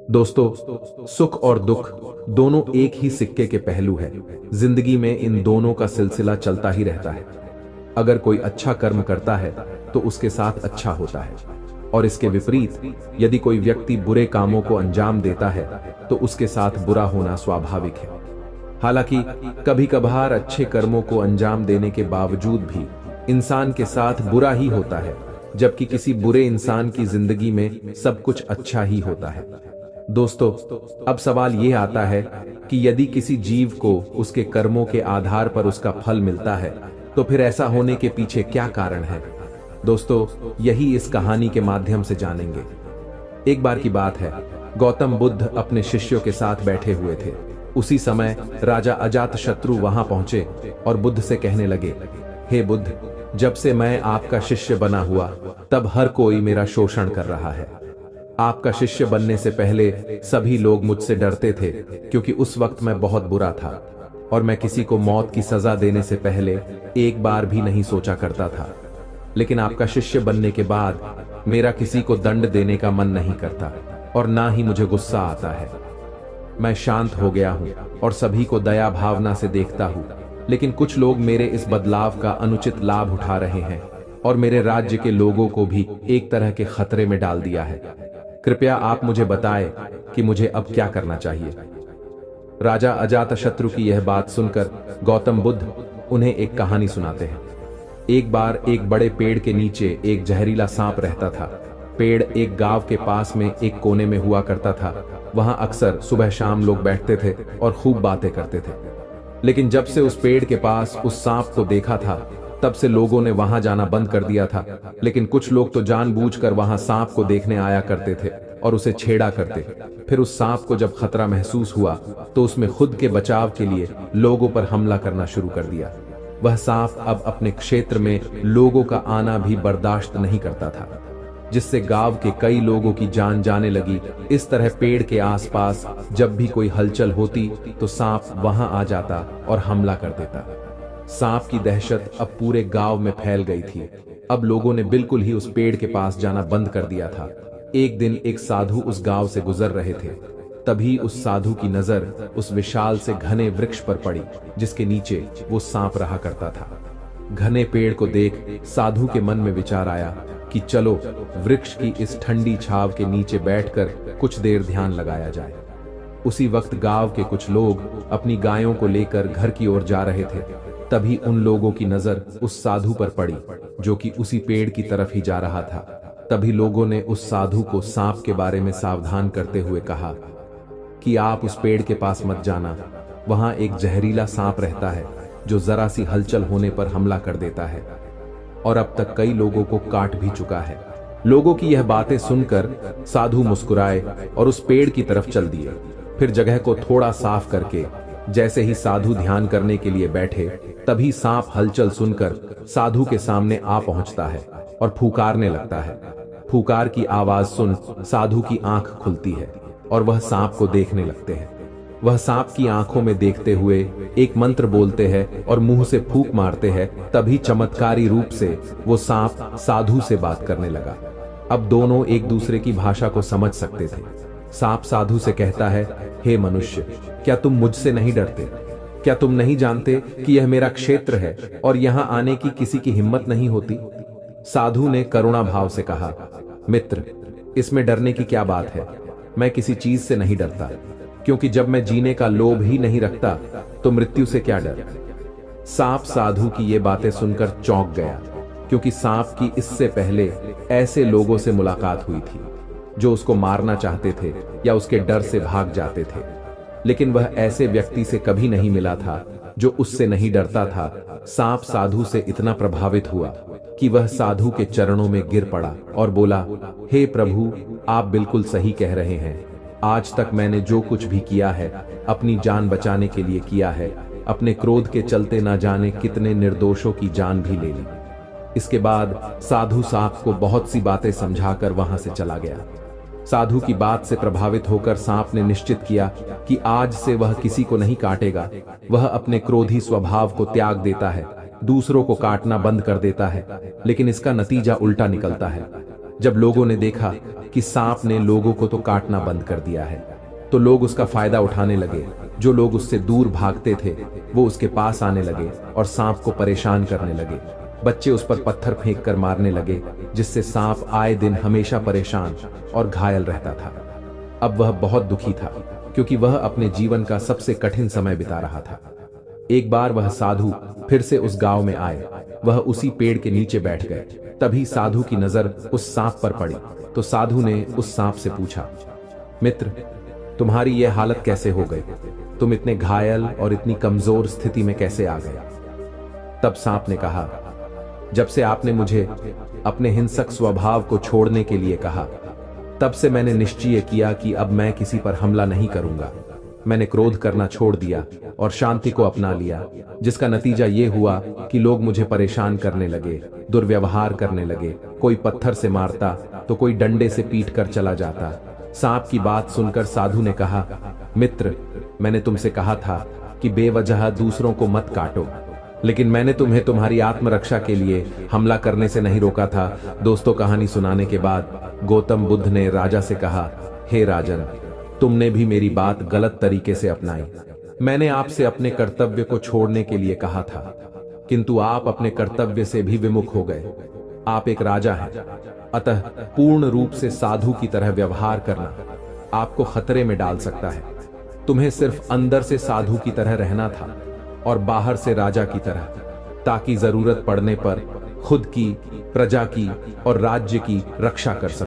दोस्तों, सुख और दुख दोनों एक ही सिक्के के पहलू हैं। जिंदगी में इन दोनों का सिलसिला चलता ही रहता है। अगर कोई अच्छा कर्म करता है तो उसके साथ अच्छा होता है, और इसके विपरीत यदि कोई व्यक्ति बुरे कामों को अंजाम देता है तो उसके साथ बुरा होना स्वाभाविक है। हालांकि कभी कभार अच्छे कर्मों को अंजाम देने के बावजूद भी इंसान के साथ बुरा ही होता है, जबकि किसी बुरे इंसान की जिंदगी में सब कुछ अच्छा ही होता है। दोस्तों, अब सवाल यह आता है कि यदि किसी जीव को उसके कर्मों के आधार पर उसका फल मिलता है तो फिर ऐसा होने के पीछे क्या कारण है। दोस्तों, यही इस कहानी के माध्यम से जानेंगे। एक बार की बात है, गौतम बुद्ध अपने शिष्यों के साथ बैठे हुए थे। उसी समय राजा अजातशत्रु वहां पहुंचे और बुद्ध से कहने लगे, हे बुद्ध, जब से मैं आपका शिष्य बना हुआ तब हर कोई मेरा शोषण कर रहा है। आपका शिष्य बनने से पहले सभी लोग मुझसे डरते थे, क्योंकि उस वक्त मैं बहुत बुरा था और मैं किसी को मौत की सजा देने से पहले एक बार भी नहीं सोचा करता था। लेकिन आपका शिष्य बनने के बाद मेरा किसी को दंड देने का मन नहीं करता और ना ही मुझे गुस्सा आता है। मैं शांत हो गया हूं और सभी को दया भावना से देखता हूं, लेकिन कुछ लोग मेरे इस बदलाव का अनुचित लाभ उठा रहे हैं और मेरे राज्य के लोगों को भी एक तरह के खतरे में डाल दिया है। कृपया आप मुझे बताएं कि मुझे अब क्या करना चाहिए। राजा अजातशत्रु की यह बात सुनकर गौतम बुद्ध उन्हें एक कहानी सुनाते हैं। एक बार एक बड़े पेड़ के नीचे एक जहरीला सांप रहता था। पेड़ एक गांव के पास में एक कोने में हुआ करता था। वहां अक्सर सुबह शाम लोग बैठते थे और खूब बातें करते थे। लेकिन जब से उस पेड़ के पास उस सांप को देखा था, तब से लोगों ने वहां जाना बंद कर दिया था। लेकिन कुछ लोग तो जानबूझकर वहां सांप को देखने आया करते थे और उसे छेड़ा करते। फिर उस सांप को जब खतरा महसूस हुआ तो उसमें खुद के बचाव के लिए लोगों पर हमला करना शुरू कर दिया। वह सांप अब अपने क्षेत्र में लोगों का आना भी बर्दाश्त नहीं करता था, जिससे गांव के कई लोगों की जान जाने लगी। इस तरह पेड़ के आसपास जब भी कोई हलचल होती तो सांप वहां आ जाता और हमला कर देता। सांप की दहशत अब पूरे गांव में फैल गई थी। अब लोगों ने बिल्कुल ही उस पेड़ के पास जाना बंद कर दिया था। एक दिन एक साधु उस गांव से गुजर रहे थे। तभी उस साधु की नजर उस विशाल से घने वृक्ष पर पड़ी, जिसके नीचे वो सांप रहा करता था। घने पेड़ को देख साधु के मन में विचार आया कि चलो वृक्ष की इस ठंडी छाव के नीचे बैठकर कुछ देर ध्यान लगाया जाए। उसी वक्त गांव के कुछ लोग अपनी गायों को लेकर घर की ओर जा रहे थे। तभी उन लोगों की नजर उस साधु पर पड़ी, जो कि उसी पेड़ की तरफ ही जा रहा था। तभी लोगों ने उस साधु को सांप के बारे में सावधान करते हुए कहा कि आप उस पेड़ के पास मत जाना। वहां एक जहरीला सांप रहता है जो जरा सी हलचल होने पर हमला कर देता है और अब तक कई लोगों को काट भी चुका है। लोगों की यह बातें सुनकर साधु मुस्कुराए और उस पेड़ की तरफ चल दिए। फिर जगह को थोड़ा साफ करके जैसे ही साधु ध्यान करने के लिए बैठे, तभी सांप हलचल सुनकर साधु के सामने आ पहुंचता है और फुकारने लगता है। फुकार की आवाज सुन साधु की आंख खुलती है और वह सांप को देखने लगते हैं। वह सांप की आंखों में देखते हुए एक मंत्र बोलते हैं और मुंह से फूंक मारते हैं। तभी चमत्कारी रूप से वो सांप साधु से बात करने लगा। अब दोनों एक दूसरे की भाषा को समझ सकते थे। सांप साधु से कहता है, हे मनुष्य, क्या तुम मुझसे नहीं डरते? क्या तुम नहीं जानते कि यह मेरा क्षेत्र है और यहाँ आने की किसी की हिम्मत नहीं होती? साधु ने करुणा भाव से कहा, मित्र, इसमें डरने की क्या बात है? मैं किसी चीज से नहीं डरता, क्योंकि जब मैं जीने का लोभ ही नहीं रखता तो मृत्यु से क्या डर। सांप साधु की ये बातें सुनकर चौंक गया, क्योंकि सांप की इससे पहले ऐसे लोगों से मुलाकात हुई थी जो उसको मारना चाहते थे या उसके डर से भाग जाते थे, लेकिन वह ऐसे व्यक्ति से कभी नहीं मिला था जो उससे नहीं डरता था। सांप साधु से इतना प्रभावित हुआ कि वह साधु के चरणों में गिर पड़ा और बोला, हे प्रभु, आप बिल्कुल सही कह रहे हैं। आज तक मैंने जो कुछ भी किया है अपनी जान बचाने के लिए किया है। अपने क्रोध के चलते ना जाने कितने निर्दोषों की जान भी ले ली। इसके बाद साधु सांप को बहुत सी बातें समझाकर वहां से चला गया। साधु की बात से प्रभावित होकर सांप ने निश्चित किया कि आज से वह किसी को नहीं काटेगा। वह अपने क्रोधी स्वभाव को त्याग देता है, दूसरों को काटना बंद कर देता है, लेकिन इसका नतीजा उल्टा निकलता है। जब लोगों ने देखा कि सांप ने लोगों को तो काटना बंद कर दिया है, तो लोग उसका फायदा उठाने लगे। जो लोग उससे दूर भागते थे वो उसके पास आने लगे और सांप को परेशान करने लगे। बच्चे उस पर पत्थर फेंक कर मारने लगे, जिससे सांप आए दिन हमेशा परेशान और घायल रहता था। अब वह बहुत दुखी था, क्योंकि वह अपने जीवन का सबसे कठिन समय बिता रहा था। एक बार वह साधु फिर से उस गांव में आए। वह उसी पेड़ के नीचे बैठ गए। तभी साधु की नजर उस सांप पर पड़ी, तो साधु ने उस सांप से पूछा, मित्र, तुम्हारी यह हालत कैसे हो गई? तुम इतने घायल और इतनी कमजोर स्थिति में कैसे आ गए? तब सांप ने कहा, जब से आपने मुझे अपने हिंसक स्वभाव को छोड़ने के लिए कहा, तब से मैंने निश्चय किया कि अब मैं किसी पर हमला नहीं करूंगा। मैंने क्रोध करना छोड़ दिया और शांति को अपना लिया, जिसका नतीजा ये हुआ कि लोग मुझे परेशान करने लगे, दुर्व्यवहार करने लगे। कोई पत्थर से मारता तो कोई डंडे से पीट कर चला जाता। सांप की बात सुनकर साधु ने कहा, मित्र, मैंने तुमसे कहा था कि बेवजह दूसरों को मत काटो, लेकिन मैंने तुम्हें तुम्हारी आत्मरक्षा के लिए हमला करने से नहीं रोका था। दोस्तों, कहानी सुनाने के बाद गौतम बुद्ध ने राजा से कहा, हे राजन, तुमने भी मेरी बात गलत तरीके से अपनाई। मैंने आपसे अपने कर्तव्य को छोड़ने के लिए कहा था, किंतु आप अपने कर्तव्य से भी विमुख हो गए। आप एक राजा हैं, अतः पूर्ण रूप से साधु की तरह व्यवहार करना आपको खतरे में डाल सकता है। तुम्हें सिर्फ अंदर से साधु की तरह रहना था और बाहर से राजा की तरह, ताकि जरूरत पड़ने पर खुद की, प्रजा की और राज्य की रक्षा कर सको।